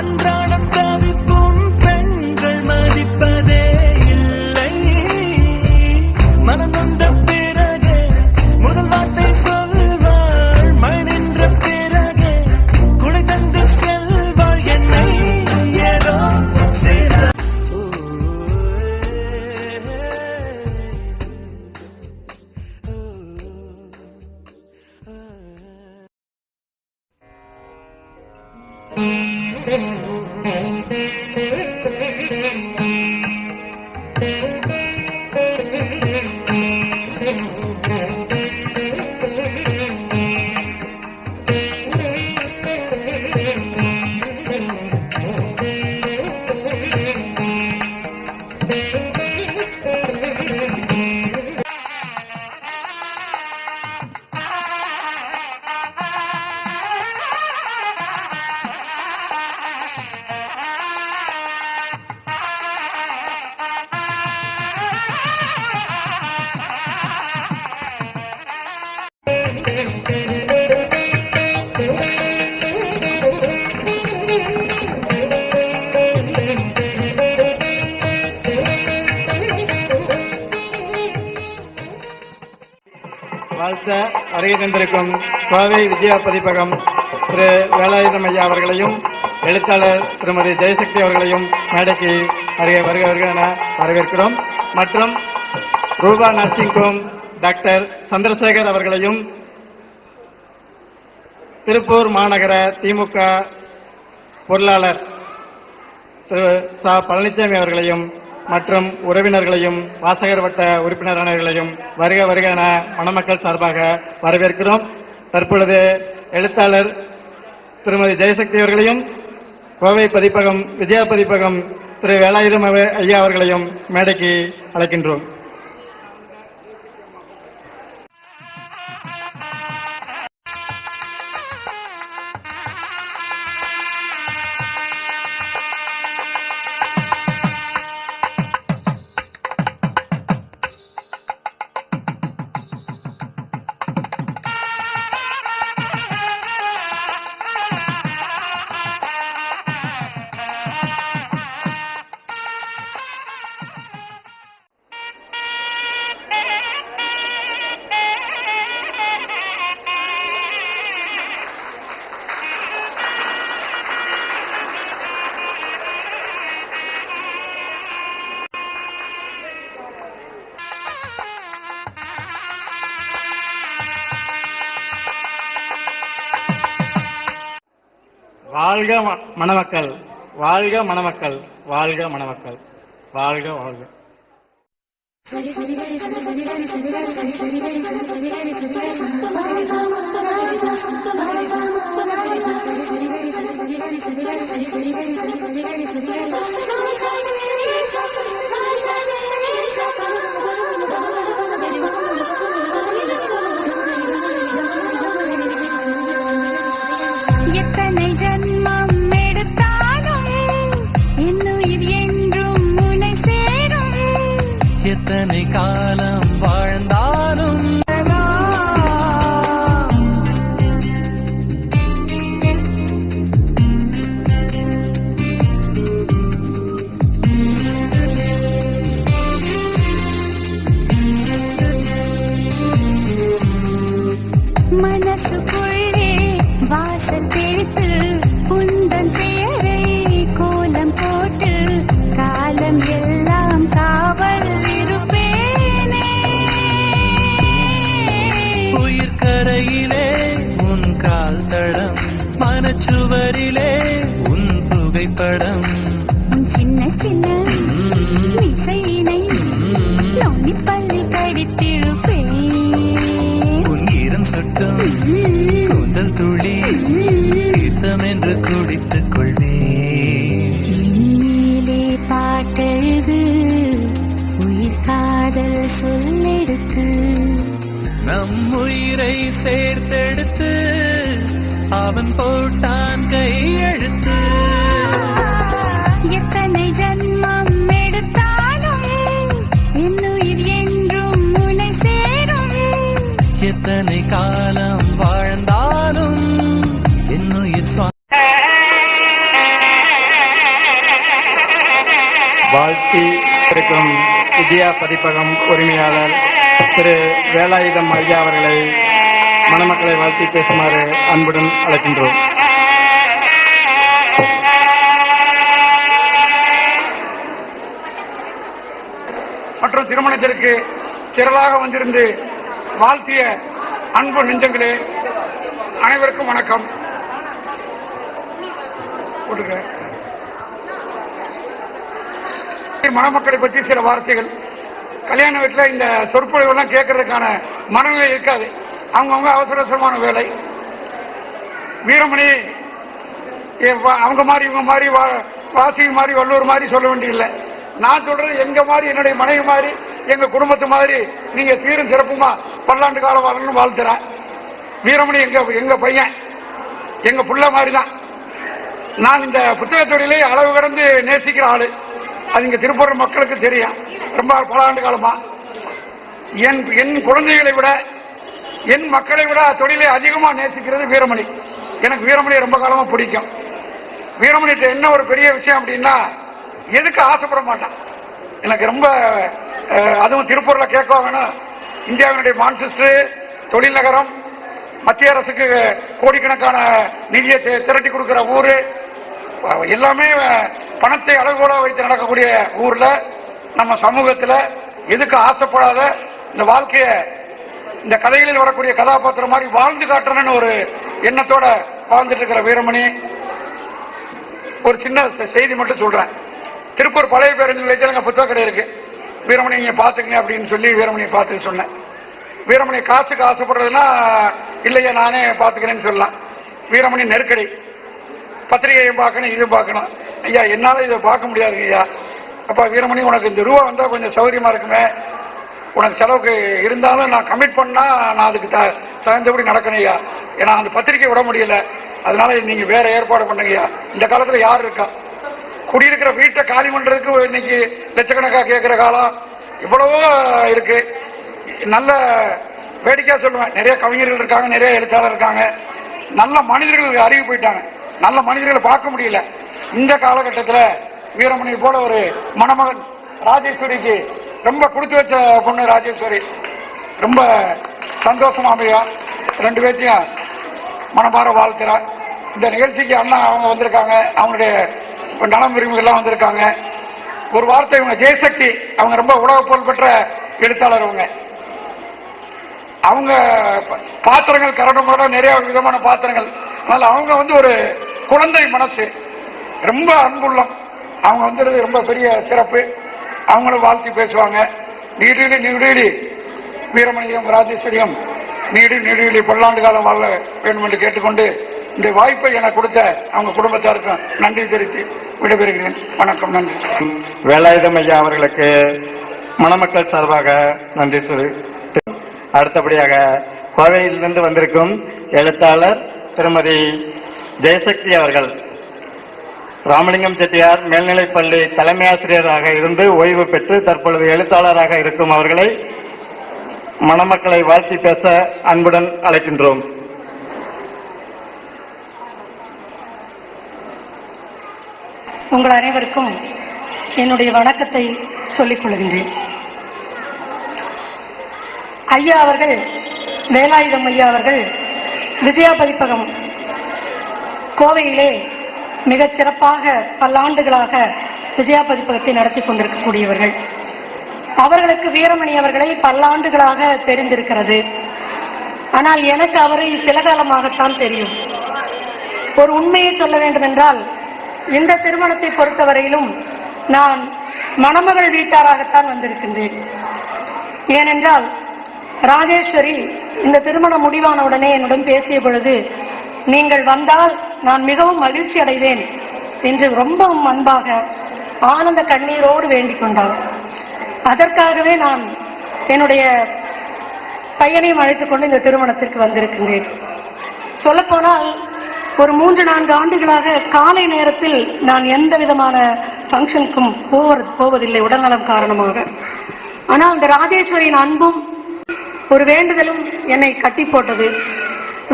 அன்றாடம் தவிக்கும் பெண்கள் மதிப்பதே இல்லை. மனம் நொந்த பிறகு முதல் வார்த்தை சொல்வாள், மழை நின்ற பிறகு குடை தந்து செல்வாள். என்னை ஏதோ செய்த வாழ்த்த வருகை தந்திருக்கும் கோவை வித்யா பதிப்பகம் திரு வேலாயுதம் ஐயா அவர்களையும் எழுத்தாளர் திருமதி ஜெயசக்தி அவர்களையும் மேடைக்கு வருக என வரவேற்கிறோம். மற்றும் ரூபா நர்சிங் ஹோம் டாக்டர் சந்திரசேகர் அவர்களையும் திருப்பூர் மாநகர திமுக பொருளாளர் திரு ச பழனிசாமி அவர்களையும் மற்றும் உறவினர்களையும் வாசகர் வட்ட உறுப்பினர்களையும் வருக வருக என மணமக்கள் சார்பாக வரவேற்கிறோம். தற்பொழுது எழுத்தாளர் திருமதி ஜெயசக்தி அவர்களையும் கோவை பதிப்பகம் விஜயா பதிப்பகம் திரு வேலாயுதம் ஐயா அவர்களையும் மேடைக்கு அழைக்கின்றோம். வாழ்க மணமக்கள், வாழ்க மணமக்கள், வாழ்க மணமக்கள், வாழ்க வாழ்க. எத்தனை ஜன்மம் எடுத்தாலும் என்னுயிர் என்றும் உன்னை சேரும், எத்தனை காலம் வாழ்ந்தாலும் மனசுக்குள்ளே வாசல் தெளித்து உந்தன் பெயரை கோலம் போட்டு காலம் எல்லாம் காவல் இருப்பேனே. உயிர்கரையிலே உன் கால் தடம், மனச்சுவரிலே உன் புகைப்படம், உன் சின்ன சின்ன இசையினை நோனி பள்ளி கடித்திருப்பேன். உன் ஈரம் சுட்டும் கூந்தல் துளி தீர்த்தம் என்று குடித்துக் கொள்வேன். நீலே பாட்டெழுது உயிர் காதல் சொல்லெடுத்து, நம் உயிரை சேர்த்தெடுத்து அவன் போட்டான் கையெழுத்து. எத்தனை ஜன்மம் எடுத்தாலும் என்னுயிர் என்றும் உன்னை சேரும், எத்தனை காலம் வாழ்ந்தாலும் என்னுயிர் வாழ்த்தி இருக்கும் வித்யா பதிப்பகம் உரிமையாளர் திரு வேலாயுதம் ஐயா அவர்களை மணமக்களை வாழ்த்தி பேசுமாறு அன்புடன் அழைக்கின்றோம். மற்றும் திருமணத்திற்கு திரளாக வந்திருந்து வாழ்த்திய அன்பு நெஞ்சங்களே, அனைவருக்கும் வணக்கம். மணமக்களை பற்றி சில வார்த்தைகள். கல்யாண வீட்டில் இந்த சொற்பொழிவெல்லாம் கேட்கறதுக்கான மனநிலை இருக்காது. அவங்கவுங்க அவசர அவசரமான வேலை. வீரமணி அவங்க மாதிரி இவங்க மாதிரி வாசி மாதிரி வள்ளுவர் மாதிரி சொல்ல வேண்டியதில்லை. நான் சொல்றது எங்க மாதிரி, என்னுடைய மனைவி மாதிரி, எங்க குடும்பத்து மாதிரி நீங்க சீரும் சிறப்புமா பல்லாண்டு காலம் வாழணும்னு வாழ்த்துறேன். வீரமணி எங்க பையன், எங்க புள்ள மாதிரி தான். நான் இந்த புத்தக தொழிலை அளவு கடந்து நேசிக்கிற ஆளு. அது இங்க திருப்பூர் மக்களுக்கு தெரியும். ரொம்ப பல ஆண்டு காலமா என் குழந்தைகளை விட, என் மக்களை விட தொழிலை அதிகமா நேசிக்கிறது வீரமணி. எனக்கு வீரமணி ரொம்ப காலமா பிடிக்கும். வீரமணிட்ட என்ன ஒரு பெரிய விஷயம் அப்படின்னா, எதுக்கு ஆசைப்பட மாட்டான். எனக்கு ரொம்ப, அதுவும் திருப்பூர்ல கேட்க வேணும். இந்தியாவினுடைய மான்செஸ்டர் தொழில் நகரம், மத்திய அரசுக்கு கோடிக்கணக்கான நிதியை திரட்டி கொடுக்கிற ஊரு, எல்லாமே பணத்தை அளவுகோல வைத்து நடக்கக்கூடிய ஊர்ல, நம்ம சமூகத்தில் எதுக்கு ஆசைப்படாத இந்த வாழ்க்கைய இந்த கதைகளில் வரக்கூடிய கதாபாத்திரம் மாதிரி வாழ்ந்து காட்டணும்னு ஒரு எண்ணத்தோட வாழ்ந்துட்டு இருக்கிற வீரமணி. ஒரு சின்ன செய்தி மட்டும் சொல்றேன். திருப்பூர் பழைய பேருந்து நிலையத்தில் எங்க புத்தக கடை இருக்கு. வீரமணி நீங்க பாத்துக்கங்க அப்படின்னு சொல்லி வீரமணியை பார்த்துக்க சொன்னேன். வீரமணி காசுக்கு ஆசைப்படுறதுன்னா இல்லையா நானே பாத்துக்கிறேன்னு சொல்லலாம். வீரமணி நெருக்கடி, பத்திரிகையும் பார்க்கணும், இது பார்க்கணும். ஐயா என்னால இதை பார்க்க முடியாதுங்க ஐயா. அப்பா வீரமணி உனக்கு இந்த ரூபா வந்தா கொஞ்சம் சௌகரியமா இருக்குமே, உனக்கு செலவுக்கு இருந்தாலும் நான் கமிட் பண்ணா நான் அதுக்கு தகுந்தபடி நடக்கணும் ஐயா. ஏன்னா அந்த பத்திரிகை விட முடியல, அதனால நீங்க வேற ஏற்பாடு பண்ணுங்க ஐயா. இந்த காலத்துல யார் இருக்கா? குடியிருக்கிற வீட்டை காலி பண்றதுக்கு இன்னைக்கு லட்சக்கணக்காக கேட்கிற காலம் இவ்வளவோ இருக்கு. நல்ல வேடிக்கையா சொல்லுவேன், நிறைய கவிஞர்கள் இருக்காங்க, நிறைய எழுத்தாளர் இருக்காங்க, நல்ல மனிதர்கள் அறிவு போயிட்டாங்க. நல்ல மனிதர்களை பார்க்க முடியல இந்த காலகட்டத்தில். வீரமணி போல ஒரு மணமகன் ராஜேஸ்வரிக்கு ரொம்ப கொடுத்து வச்ச பொண்ணு ராஜேஸ்வரி. ரொம்ப சந்தோஷமா அமையா. ரெண்டு பேர்த்தையும் மனமாற வாழ்த்துறார். இந்த நிகழ்ச்சிக்கு அண்ணா அவங்க வந்திருக்காங்க, அவங்களுடைய நலம் விரும்பிகள்லாம் வந்திருக்காங்க. ஒரு வார்த்தை, இவங்க ஜெயசக்தி, அவங்க ரொம்ப உலக புகழ்பெற்ற எழுத்தாளர். அவங்க பாத்திரங்கள் கரடுமுரட நிறைய விதமான பாத்திரங்கள். அதனால அவங்க ஒரு குழந்தை மனசு, ரொம்ப அன்புள்ளம். அவங்க வந்துடுறது ரொம்ப பெரிய சிறப்பு. அவங்களும் வாழ்த்தி பேசுவாங்க. நீடு நீடு வீரமணியும் ராஜேஸ்வரியும் நீடு நீடு பல்லாண்டு காலம் வாழ வேண்டும் என்று கேட்டுக்கொண்டு இந்த வாய்ப்பை எனக்கு கொடுத்த அவங்க குடும்பத்தாருக்கும் நன்றி தெரிவித்து விடைபெறுகிறேன். வணக்கம், நன்றி. வேலாயுதம் ஐயா அவர்களுக்கு மணமக்கள் சார்பாக நன்றி சொல்லி, அடுத்தபடியாக கோவையிலிருந்து வந்திருக்கும் எழுத்தாளர் திருமதி ஜெயசக்தி அவர்கள், ராமலிங்கம் செட்டியார் மேல்நிலைப்பள்ளி தலைமை ஆசிரியராக இருந்து ஓய்வு பெற்று தற்பொழுது எழுத்தாளராக இருக்கும் அவர்களை மணமக்களை வாழ்த்தி பேச அன்புடன் அழைக்கின்றோம். உங்கள் அனைவருக்கும் என்னுடைய வணக்கத்தை சொல்லிக் கொள்கின்றேன். ஐயா அவர்கள், வேலாயுதம் ஐயா அவர்கள் விஜயா பதிப்பகம் கோவையிலே மிகச் சிறப்பாக பல்லாண்டுகளாக விஜயா பதிப்பகத்தை நடத்தி கொண்டிருக்கக்கூடியவர்கள். அவர்களுக்கு வீரமணி அவர்களை பல்லாண்டுகளாக தெரிந்திருக்கிறது. ஆனால் எனக்கு அவரை சில காலமாகத்தான் தெரியும். ஒரு உண்மையை சொல்ல வேண்டும் என்றால், இந்த திருமணத்தை பொறுத்தவரையிலும் நான் மணமகள் வீட்டாராகத்தான் வந்திருக்கின்றேன். ஏனென்றால் ராஜேஸ்வரி இந்த திருமணம் முடிவானவுடனே என்னுடன் பேசிய பொழுது, நீங்கள் வந்தால் நான் மிகவும் மகிழ்ச்சி அடைவேன் என்று ரொம்பவும் அன்பாக ஆனந்த கண்ணீரோடு வேண்டிக் கொண்டார். அதற்காகவே நான் என்னுடைய பையனையும் அழைத்துக் கொண்டு இந்த திருமணத்திற்கு வந்திருக்கின்றேன். சொல்லப்போனால் ஒரு 3-4 ஆண்டுகளாக காலை நேரத்தில் நான் எந்த விதமான ஃபங்க்ஷனுக்கும் போவதில்லை உடல்நலம் காரணமாக. ஆனால் இந்த ராஜேஸ்வரியின் அன்பும் ஒரு வேண்டுதலும் என்னை கட்டி போட்டது.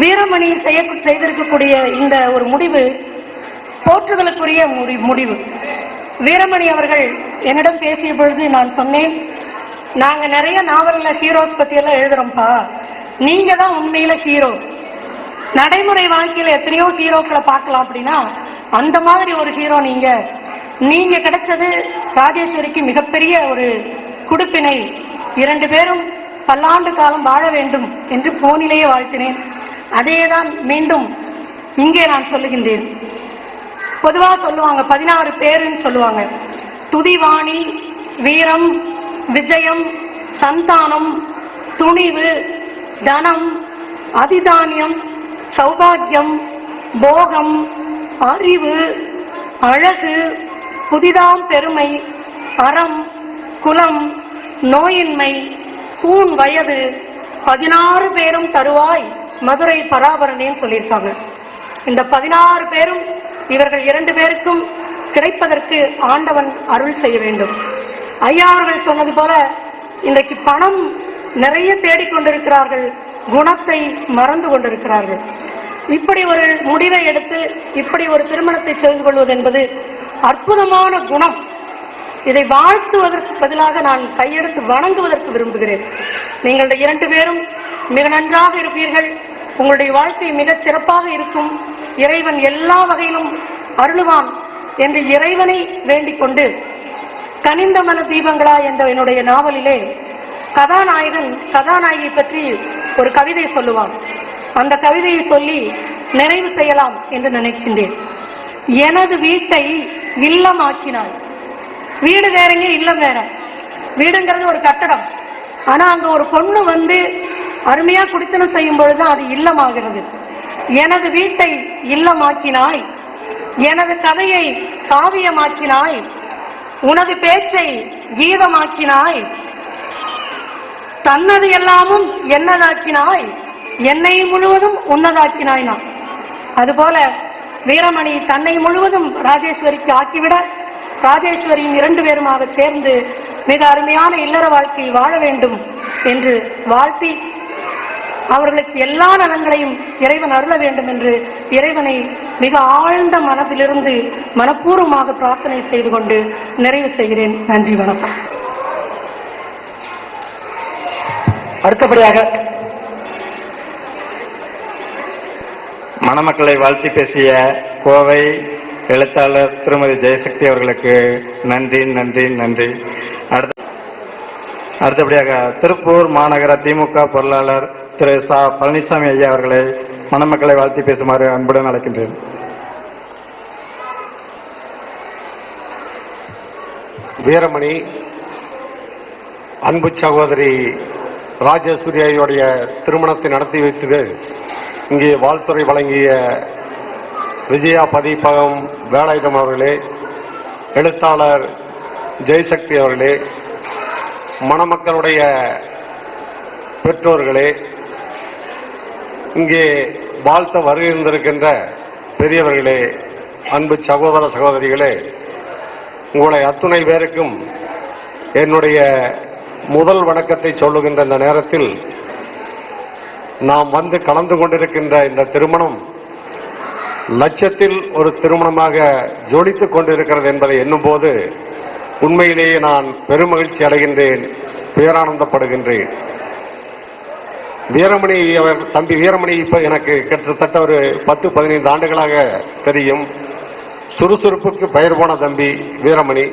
வீரமணி செய்திருக்கக்கூடிய இந்த ஒரு முடிவு போற்றுதலுக்குரிய முடிவு. வீரமணி அவர்கள் என்னிடம் பேசிய பொழுது நான் சொன்னேன், நாங்க நிறைய நாவல்ல ஹீரோஸ் பத்தி எல்லாம் எழுதுறோம்ப்பா, நீங்க தான் உண்மையில ஹீரோ. நடைமுறை வாழ்க்கையில எத்தனையோ ஹீரோக்களை பார்க்கலாம், அப்படின்னா அந்த மாதிரி ஒரு ஹீரோ நீங்க கிடைச்சது ராஜேஸ்வரிக்கு மிகப்பெரிய ஒரு குடுப்பினை. 2 பேரும் பல்லாண்டு காலம் வாழ வேண்டும் என்று போனிலேயே வாழ்த்தினேன். அதேதான் மீண்டும் இங்கே நான் சொல்லுகின்றேன். பொதுவா சொல்லுவாங்க 16 பேருன்னு சொல்லுவாங்க. துதிவாணி, வீரம், விஜயம், சந்தானம், துணிவு, தனம், அதிதானியம், சௌபாகியம், போகம், அறிவு, அழகு, புதிதாம் பெருமை, அறம், குலம், நோயின்மை, கூன் வயது, 16 பேரும் தருவாய் மதுரை பராபரனேன்னு சொல்லியிருக்காங்க. இந்த 16 பேரும் இவர்கள் 2 பேருக்கும் கிடைப்பதற்கு ஆண்டவன் அருள் செய்ய வேண்டும். ஐயா அவர்கள் சொன்னது போல இன்றைக்கு பணம் நிறைய தேடிக்கொண்டிருக்கிறார்கள், குணத்தை மறந்து கொண்டிருக்கிறார்கள். இப்படி ஒரு முடிவை எடுத்து இப்படி ஒரு திருமணத்தை செய்து கொள்வது என்பது அற்புதமான குணம். இதை வாழ்த்துவதற்கு பதிலாக நான் கையெடுத்து வணங்குவதற்கு விரும்புகிறேன். நீங்கள் 2 பேரும் மிக நன்றாக இருப்பீர்கள், உங்களுடைய வாழ்க்கை மிகச் சிறப்பாக இருக்கும், இறைவன் எல்லா வகையிலும் அருளுவான் என்று இறைவனை வேண்டிக் கொண்டு, கனிந்த மன தீபங்களா என்ற என்னுடைய நாவலிலே கதாநாயகன் கதாநாயகி பற்றி ஒரு கவிதை சொல்லுவான். அந்த கவிதையை சொல்லி நிறைவு செய்யலாம் என்று நினைக்கின்றேன். எனது வீட்டை இல்லமாக்கினாள். வீடு வேறங்க, இல்லம் வேற. வீடுங்கிறது ஒரு கட்டடம். ஆனா அங்க ஒரு பொண்ணு அருமையா குடித்தனம் செய்யும் பொழுதுதான் அது இல்லமாகிறது. எனது வீட்டை இல்லமாக்கினாய், எனது கதையை காவியமாக்கினாய், உனது பேச்சை கீதமாக்கினாய், தன்னது எல்லாமும் என்னதாக்கினாய், என்னை முழுவதும் உன்னதாக்கினாய். நான் அதுபோல வீரமணி தன்னை முழுவதும் ராஜேஸ்வரிக்கு ஆக்கிவிட, ராஜேஸ்வரியும் 2 பேருமாக சேர்ந்து மிக அருமையான இல்லற வாழ்க்கையை வாழ வேண்டும் என்று வாழ்த்தி, அவர்களுக்கு எல்லா நலங்களையும் இறைவன் அருள வேண்டும் என்று இறைவனை மிக ஆழ்ந்த மனதிலிருந்து மனப்பூர்வமாக பிரார்த்தனை செய்து கொண்டு நிறைவு செய்கிறேன். நன்றி, வணக்கம். அடுத்தபடியாக மணமக்களை வாழ்த்தி பேசிய கோவை எழுத்தாளர் திருமதி ஜெயசக்தி அவர்களுக்கு நன்றி நன்றி நன்றி. அடுத்தபடியாக திருப்பூர் மாநகர திமுக பொருளாளர் திரு சா பழனிசாமி ஐயா அவர்களை மணமக்களை வாழ்த்தி பேசுமாறு அன்புடன் அழைக்கின்றேன். வீரமணி அன்பு சகோதரி ராஜேஸ்வரியோடைய திருமணத்தை நடத்தி வைத்து இங்கே வாழ்த்துறை வழங்கிய விஜயா பதிப்பகம் வேலாயுதம் அவர்களே, எழுத்தாளர் ஜெயசக்தி அவர்களே, மணமக்களுடைய பெற்றோர்களே, இங்கே வாழ்த்த வருகின்றிருக்கின்ற பெரியவர்களே, அன்பு சகோதர சகோதரிகளே, உங்களை அத்துணை பேருக்கும் என்னுடைய முதல் வணக்கத்தை சொல்லுகின்ற இந்த நேரத்தில் நாம் கலந்து கொண்டிருக்கின்ற இந்த திருமணம் லட்சத்தில் ஒரு திருமணமாக ஜொலித்துக் கொண்டிருக்கிறது என்பதை எண்ணும்போது உண்மையிலேயே நான் பெருமகிழ்ச்சி அடைகின்றேன், பேரானந்தப்படுகின்றேன். வீரமணி தம்பி வீரமணி இப்ப எனக்கு கிட்டத்தட்ட ஒரு 10-15 ஆண்டுகளாக தெரியும். சுறுசுறுப்புக்கு பெயர் போன தம்பி வீரமணி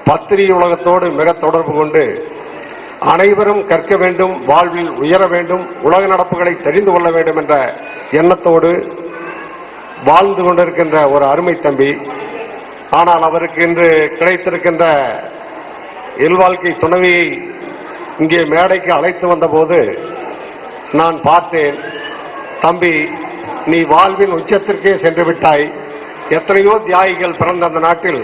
பத்திரிகை உலகத்தோடு மிக தொடர்பு கொண்டு அனைவரும் கற்க வேண்டும், வாழ்வில் உயர வேண்டும், உலக நடப்புகளை தெரிந்து கொள்ள வேண்டும் என்ற எண்ணத்தோடு வாழ்ந்து கொண்டிருக்கின்ற ஒரு அருமை தம்பி. ஆனால் அவருக்கு இன்று கிடைத்திருக்கின்ற இல்வாழ்க்கை துணைவியை இங்கே மேடைக்கு அழைத்து வந்தபோது நான் பார்த்தேன், தம்பி நீ வாழ்வின் உச்சத்திற்கே சென்று விட்டாய். எத்தனையோ தியாகிகள் பிறந்த அந்த நாட்டில்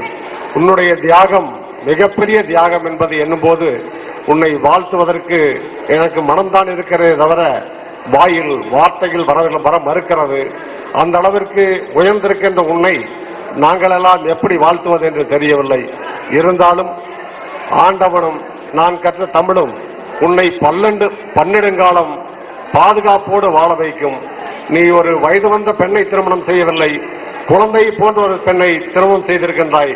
உன்னுடைய தியாகம் மிகப்பெரிய தியாகம் என்பது எண்ணும்போது உன்னை வாழ்த்துவதற்கு எனக்கு மனம்தான் இருக்கிறதே தவிர வாயில் வார்த்தைகள் வர மறுக்கிறது. அந்த அளவிற்கு உயர்ந்திருக்கின்ற உன்னை நாங்களெல்லாம் எப்படி வாழ்த்துவது என்று தெரியவில்லை. இருந்தாலும் ஆண்டவனும் நான் கற்ற தமிழும் உன்னை 12 பாதுகாப்போடு வாழ வைக்கும். நீ ஒரு வயது வந்த பெண்ணை திருமணம் செய்யவில்லை, குழந்தை போன்ற ஒரு பெண்ணை திருமணம் செய்திருக்கின்றாய்.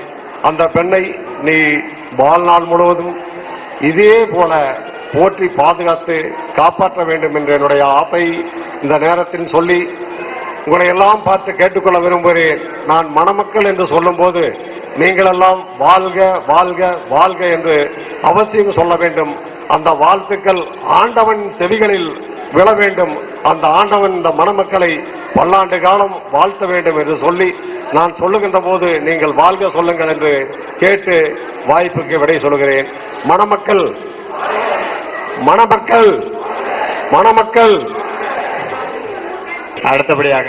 அந்த பெண்ணை நீ வாழ்நாள் முழுவதும் இதே போல போற்றி பாதுகாத்து காப்பாற்ற வேண்டும் என்ற என்னுடைய ஆசை இந்த நேரத்தில் சொல்லி உங்களை எல்லாம் பார்த்து கேட்டுக்கொள்ள விரும்புகிறேன். நான் மணமக்கள் என்று சொல்லும்போது நீங்கள் எல்லாம் வாழ்க வாழ்க வாழ்க என்று அவசியம் சொல்ல வேண்டும். அந்த வாழ்த்துக்கள் ஆண்டவன் செவிகளில் விழ வேண்டும். அந்த ஆண்டவன் இந்த மணமக்களை பல்லாண்டு காலம் வாழ்த்த வேண்டும் என்று சொல்லி நான் சொல்லுகின்ற போது நீங்கள் வாழ்க சொல்லுங்கள் என்று கேட்டு வாய்ப்புக்கு விடை சொல்கிறேன். மணமக்கள் மணமக்கள் மணமக்கள். அடுத்தபடியாக